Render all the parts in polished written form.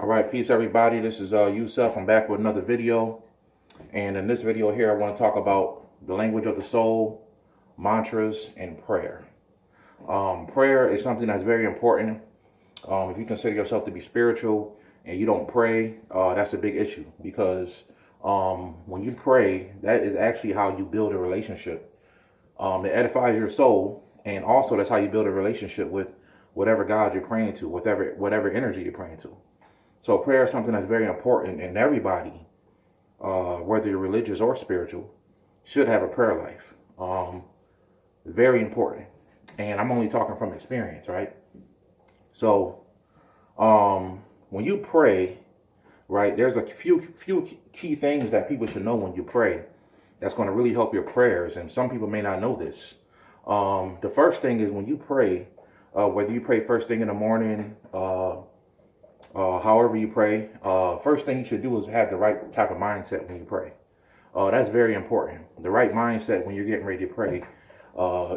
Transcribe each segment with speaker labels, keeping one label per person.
Speaker 1: All right, peace everybody. This is Yusuf. I'm back with another video. And in this video here, I want to talk about the language of the soul, mantras, and prayer. Prayer is something that's very important. If you consider yourself to be spiritual and you don't pray, that's a big issue because when you pray, that is actually how you build a relationship. It edifies your soul, and also that's how you build a relationship with whatever God you're praying to, whatever energy you're praying to. So prayer is something that's very important, and everybody, whether you're religious or spiritual, should have a prayer life. Very important. And I'm only talking from experience, right? So when you pray, right, there's a few key things that people should know when you pray that's going to really help your prayers, and some people may not know this. The first thing is when you pray, whether you pray first thing in the morning, however you pray, first thing you should do is have the right type of mindset when you pray. That's very important. The right mindset when you're getting ready to pray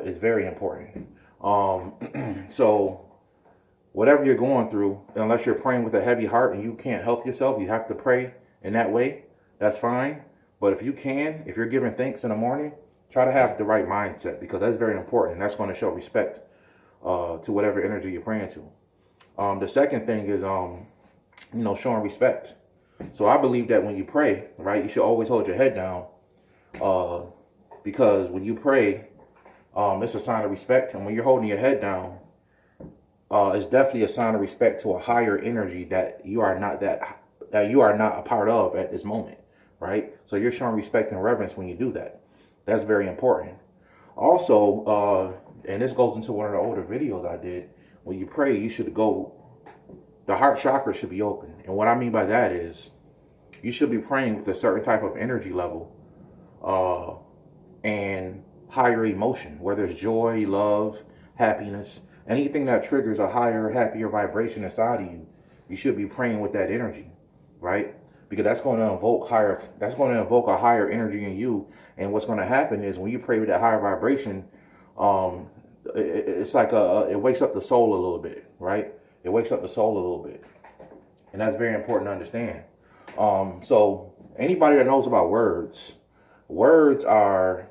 Speaker 1: is very important. So whatever you're going through, unless you're praying with a heavy heart and you can't help yourself, you have to pray in that way. That's fine. But if you can, if you're giving thanks in the morning, try to have the right mindset because that's very important. That's going to show respect to whatever energy you're praying to. The second thing is, showing respect. So I believe that when you pray, right, you should always hold your head down, because when you pray, it's a sign of respect. And when you're holding your head down, it's definitely a sign of respect to a higher energy that you are not a part of at this moment, right? So you're showing respect and reverence when you do that. That's very important. Also, and this goes into one of the older videos I did. When you pray, the heart chakra should be open. And what I mean by that is you should be praying with a certain type of energy level and higher emotion, whether it's joy, love, happiness, anything that triggers a higher, happier vibration inside of you, you should be praying with that energy, right? Because that's going to invoke a higher energy in you. And what's going to happen is when you pray with that higher vibration, it's like it wakes up the soul a little bit, right? It wakes up the soul a little bit, and that's very important to understand. So anybody that knows about words are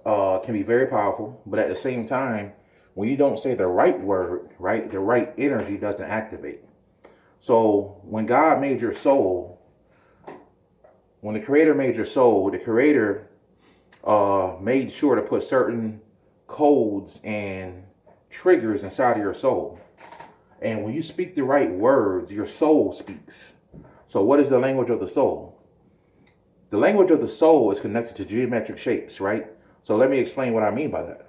Speaker 1: can be very powerful, but at the same time, when you don't say the right word, right, the right energy doesn't activate. So when God made your soul, when the Creator made your soul, the Creator made sure to put certain codes and triggers inside of your soul. And when you speak the right words, your soul speaks. So what is the language of the soul? The language of the soul is connected to geometric shapes, right? So let me explain what I mean by that.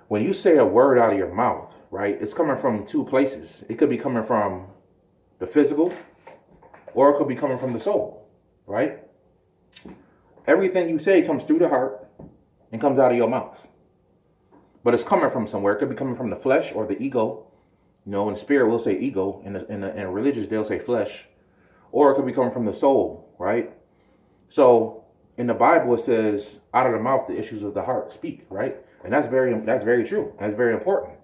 Speaker 1: When you say a word out of your mouth, right, it's coming from two places. It could be coming from the physical, or it could be coming from the soul, right? Everything you say comes through the heart and comes out of your mouth. But it's coming from somewhere. It could be coming from the flesh or the ego. In the spirit we'll say ego. In religious they'll say flesh. Or it could be coming from the soul, right? So in the Bible it says, out of the mouth the issues of the heart speak, right? And that's very true. That's very important.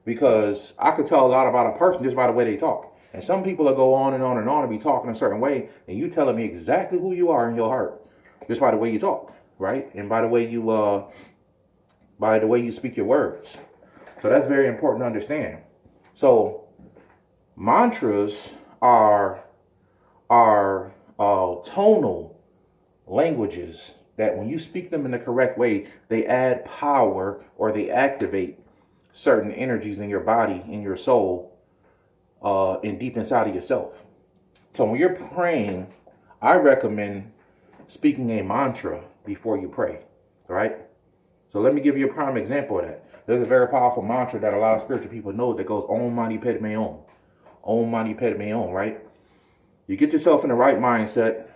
Speaker 1: Because I could tell a lot about a person just by the way they talk. And some people will go on and on and on and be talking a certain way, and you telling me exactly who you are in your heart just by the way you talk, right? And by the way you speak your words. So that's very important to understand. So mantras are tonal languages that when you speak them in the correct way, they add power or they activate certain energies in your body, in your soul, and deep inside of yourself. So when you're praying, I recommend speaking a mantra before you pray, right? So let me give you a prime example of that. There's a very powerful mantra that a lot of spiritual people know that goes Om Mani Padme Om. Om Mani Padme Om, right? You get yourself in the right mindset.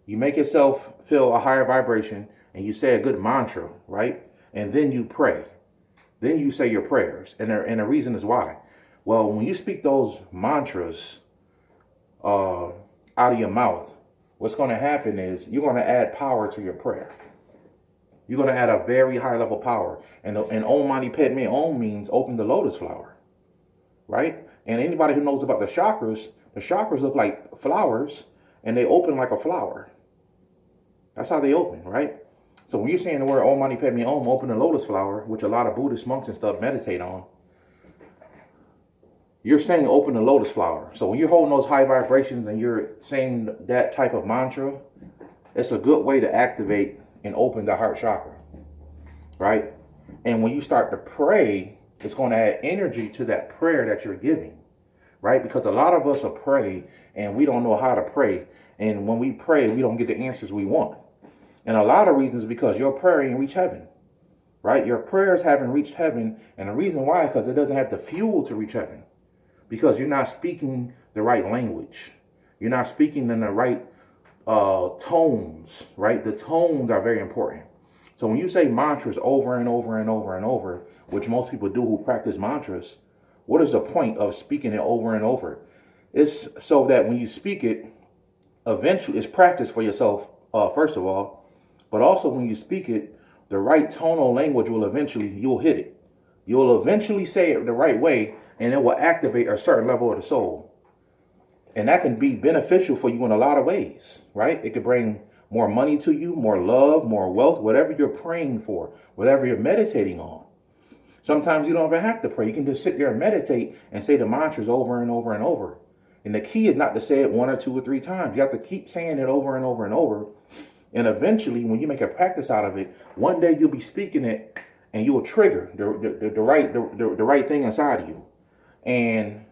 Speaker 1: You make yourself feel a higher vibration and you say a good mantra, right? And then you pray. Then you say your prayers. And the reason is why. Well, when you speak those mantras out of your mouth, what's going to happen is you're going to add power to your prayer. You're going to add a very high level power. And Om Mani Padme Om means open the lotus flower. right? And anybody who knows about the chakras look like flowers and they open like a flower. That's how they open, right? So when you're saying the word Om Mani Padme Om, open the lotus flower, which a lot of Buddhist monks and stuff meditate on, you're saying open the lotus flower. So when you're holding those high vibrations and you're saying that type of mantra, it's a good way to activate and open the heart chakra, right? And when you start to pray, it's going to add energy to that prayer that you're giving, right? Because a lot of us are pray and we don't know how to pray. And when we pray, we don't get the answers we want. And a lot of reasons because your prayer ain't reach heaven, right? Your prayers haven't reached heaven. And the reason why is because it doesn't have the fuel to reach heaven. Because you're not speaking the right language. You're not speaking in the right tones, right? The tones are very important. So when you say mantras over and over and over and over, which most people do who practice mantras, what is the point of speaking it over and over? It's so that when you speak it, eventually it's practice for yourself, first of all, but also when you speak it, the right tonal language will eventually, you'll hit it. You'll eventually say it the right way, and it will activate a certain level of the soul. And that can be beneficial for you in a lot of ways, right? It could bring more money to you, more love, more wealth, whatever you're praying for, whatever you're meditating on. Sometimes you don't even have to pray. You can just sit there and meditate and say the mantras over and over and over. And the key is not to say it 1 or 2 or 3 times. You have to keep saying it over and over and over. And eventually, when you make a practice out of it, one day you'll be speaking it and you will trigger the right thing inside of you. And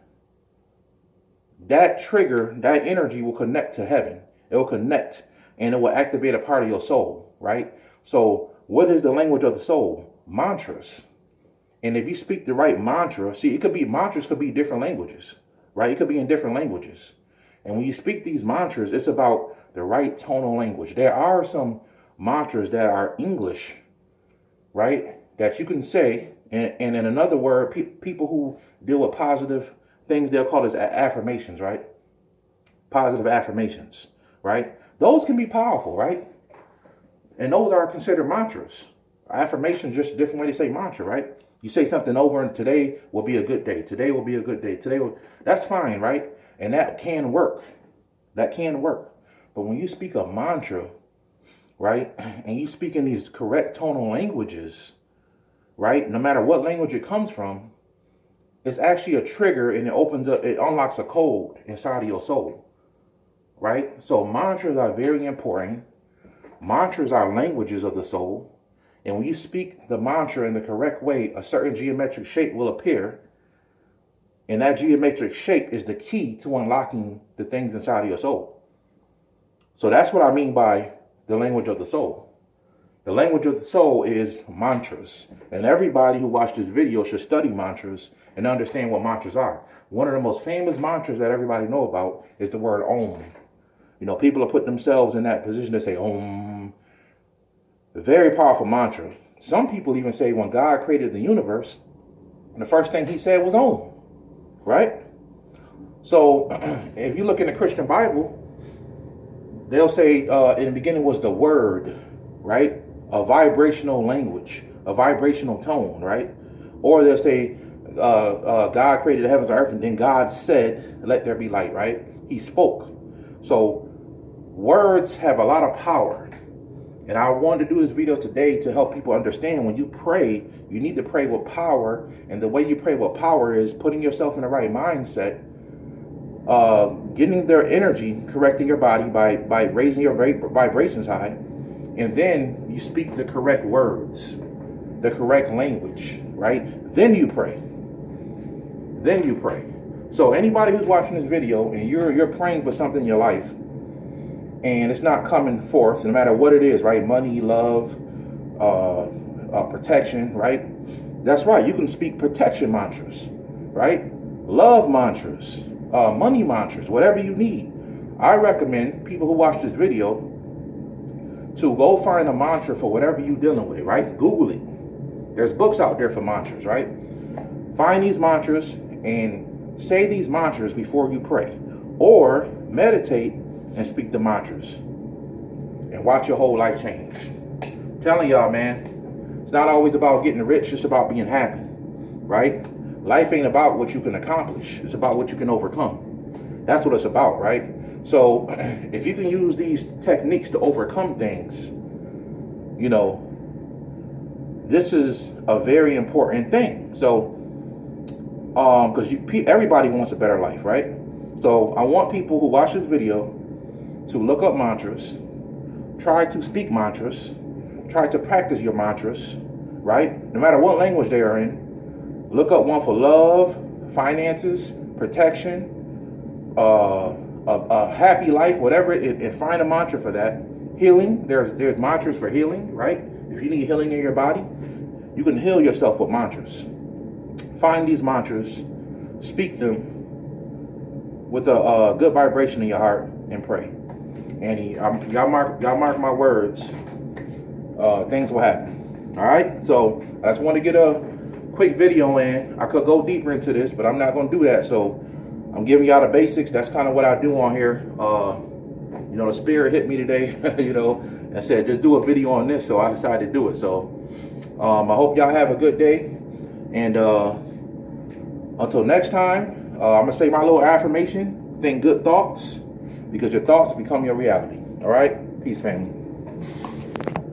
Speaker 1: that trigger, that energy will connect to heaven. It will connect and it will activate a part of your soul, right? So what is the language of the soul? Mantras. And if you speak the right mantra, see, mantras could be different languages, right? It could be in different languages. And when you speak these mantras, it's about the right tonal language. There are some mantras that are English, right? That you can say, and in another word, people who deal with positive things, they'll call it affirmations, right? Positive affirmations, right? Those can be powerful, right? And those are considered mantras. Affirmations, just a different way to say mantra, right? You say something over and today will be a good day. Today will be a good day. That's fine, right? And that can work. That can work. But when you speak a mantra, right, and you speak in these correct tonal languages, right, no matter what language it comes from, it's actually a trigger and it unlocks a code inside of your soul, right? So mantras are very important. Mantras are languages of the soul. And when you speak the mantra in the correct way, a certain geometric shape will appear. And that geometric shape is the key to unlocking the things inside of your soul. So that's what I mean by the language of the soul. The language of the soul is mantras. And everybody who watched this video should study mantras and understand what mantras are. One of the most famous mantras that everybody know about is the word Om. You know, people are putting themselves in that position to say Om. A very powerful mantra. Some people even say when God created the universe, the first thing he said was Om, right? So if you look in the Christian Bible, they'll say in the beginning was the word, right? A vibrational language, a vibrational tone, right? Or they'll say God created the heavens and earth, and then God said, let there be light, right? He spoke. So words have a lot of power. And I wanted to do this video today to help people understand when you pray, you need to pray with power. And the way you pray with power is putting yourself in the right mindset, getting their energy, correcting your body by raising your vibrations high. And then you speak the correct words, the correct language, right? Then you pray. Then you pray. So anybody who's watching this video and you're praying for something in your life, and it's not coming forth, no matter what it is, right? Money, love, protection, right? That's right. You can speak protection mantras, right? Love mantras, money mantras, whatever you need. I recommend people who watch this video to go find a mantra for whatever you're dealing with, right? Google it. There's books out there for mantras, right? Find these mantras and say these mantras before you pray. Or meditate and speak the mantras and watch your whole life change. I'm telling y'all, man, it's not always about getting rich, it's about being happy, right? Life ain't about what you can accomplish. It's about what you can overcome. That's what it's about, right? So if you can use these techniques to overcome things, you know, this is a very important thing. So, because everybody wants a better life, right? So I want people who watch this video to look up mantras, try to speak mantras, try to practice your mantras, right? No matter what language they are in. Look up one for love, finances, protection, a happy life, whatever, and find a mantra for that. Healing, there's mantras for healing, right? If you need healing in your body, you can heal yourself with mantras. Find these mantras, speak them with a good vibration in your heart, and pray. And y'all mark my words. Things will happen. All right. So I just want to get a quick video in. I could go deeper into this, but I'm not going to do that. So I'm giving y'all the basics. That's kind of what I do on here. You know, the spirit hit me today, you know, and said, just do a video on this. So I decided to do it. So I hope y'all have a good day. And until next time, I'm going to say my little affirmation. Think good thoughts, because your thoughts become your reality. All right? Peace, family.